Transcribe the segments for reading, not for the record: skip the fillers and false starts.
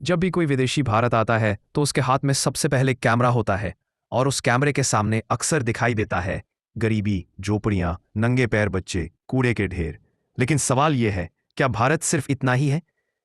जब भी कोई विदेशी भारत आता है तो उसके हाथ में सबसे पहले कैमरा होता है और उस कैमरे के सामने अक्सर दिखाई देता है गरीबी, झोपड़ियां, नंगे पैर बच्चे, कूड़े के ढेर। लेकिन सवाल यह है, क्या भारत सिर्फ इतना ही है?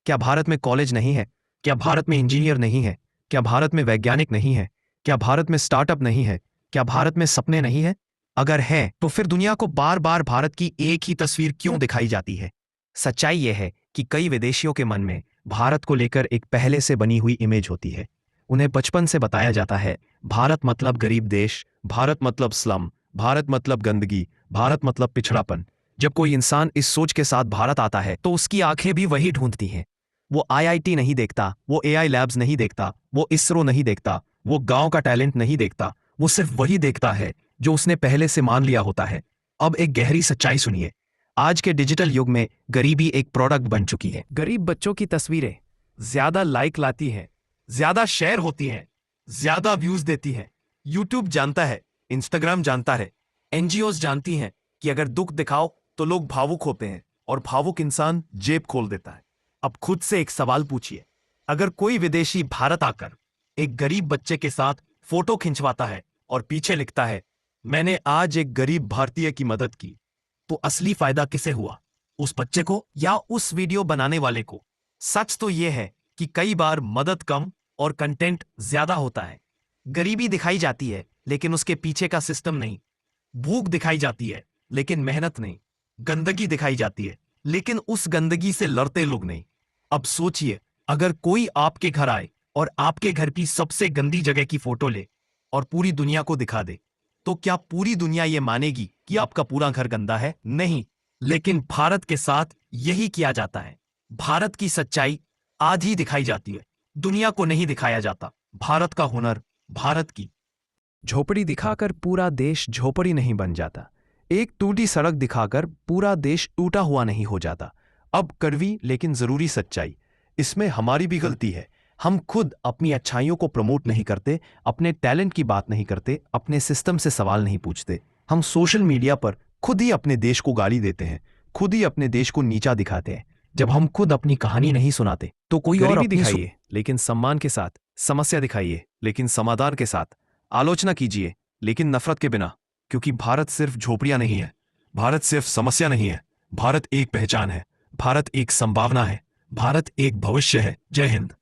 क्या भारत में कॉलेज नहीं है? क्या भारत में इंजीनियर नहीं है? क्या भारत में वैज्ञानिक नहीं है? क्या भारत में स्टार्टअप नहीं है? क्या भारत में सपने नहीं है? अगर है तो फिर दुनिया को बार बार भारत की एक ही तस्वीर क्यों दिखाई जाती है? सच्चाई यह है कि कई विदेशियों के मन में भारत को लेकर एक पहले से बनी हुई इमेज होती है। उन्हें बचपन से बताया जाता है, भारत मतलब गरीब देश, भारत मतलब स्लम, भारत मतलब गंदगी, भारत मतलब पिछड़ापन। जब कोई इंसान इस सोच के साथ भारत आता है तो उसकी आंखें भी वही ढूंढती हैं। वो आईआईटी नहीं देखता, वो एआई लैब्स नहीं देखता, वो इसरो नहीं देखता, वो गांव का टैलेंट नहीं देखता। वो सिर्फ वही देखता है जो उसने पहले से मान लिया होता है। अब एक गहरी सच्चाई सुनिए। आज के डिजिटल युग में गरीबी एक प्रोडक्ट बन चुकी है। गरीब बच्चों की तस्वीरें ज्यादा लाइक लाती हैं, ज्यादा शेयर होती हैं, ज्यादा व्यूज देती हैं। यूट्यूब जानता है, इंस्टाग्राम जानता है, एनजीओज जानती हैं कि अगर दुख दिखाओ तो लोग भावुक होते हैं और भावुक इंसान जेब खोल देता है। अब खुद से एक सवाल पूछिए, अगर कोई विदेशी भारत आकर एक गरीब बच्चे के साथ फोटो खिंचवाता है और पीछे लिखता है, मैंने आज एक गरीब भारतीय की मदद की, तो असली फायदा किसे हुआ? उस बच्चे को या उस वीडियो बनाने वाले को? सच तो यह है कि कई बार मदद कम और कंटेंट ज्यादा होता है। गरीबी दिखाई जाती है लेकिन उसके पीछे का सिस्टम नहीं। भूख दिखाई जाती है लेकिन मेहनत नहीं। गंदगी दिखाई जाती है लेकिन उस गंदगी से लड़ते लोग नहीं। अब सोचिए, अगर कोई आपके घर आए और आपके घर की सबसे गंदी जगह की फोटो ले और पूरी दुनिया को दिखा दे, तो क्या पूरी दुनिया यह मानेगी कि आपका पूरा घर गंदा है? नहीं। लेकिन भारत के साथ यही किया जाता है। भारत की सच्चाई आधी दिखाई जाती है, दुनिया को नहीं दिखाया जाता। भारत का हुनर, भारत की झोपड़ी दिखाकर पूरा देश झोपड़ी नहीं बन जाता। एक टूटी सड़क दिखाकर पूरा देश टूटा हुआ नहीं हो जाता। अब कड़वी लेकिन जरूरी सच्चाई, इसमें हमारी भी गलती है। हम खुद अपनी अच्छाइयों को प्रमोट नहीं करते, अपने टैलेंट की बात नहीं करते, अपने सिस्टम से सवाल नहीं पूछते। हम सोशल मीडिया पर खुद ही अपने देश को गाली देते हैं, खुद ही अपने देश को नीचा दिखाते हैं। जब हम खुद अपनी कहानी नहीं सुनाते तो कोई और गरीबी अपनी दिखाइए लेकिन सम्मान के साथ, समस्या दिखाइए लेकिन समाधान के साथ, आलोचना कीजिए लेकिन नफरत के बिना। क्योंकि भारत सिर्फ झोपड़ियां नहीं है, भारत सिर्फ समस्या नहीं है, भारत एक पहचान है, भारत एक संभावना है, भारत एक भविष्य है। जय हिंद।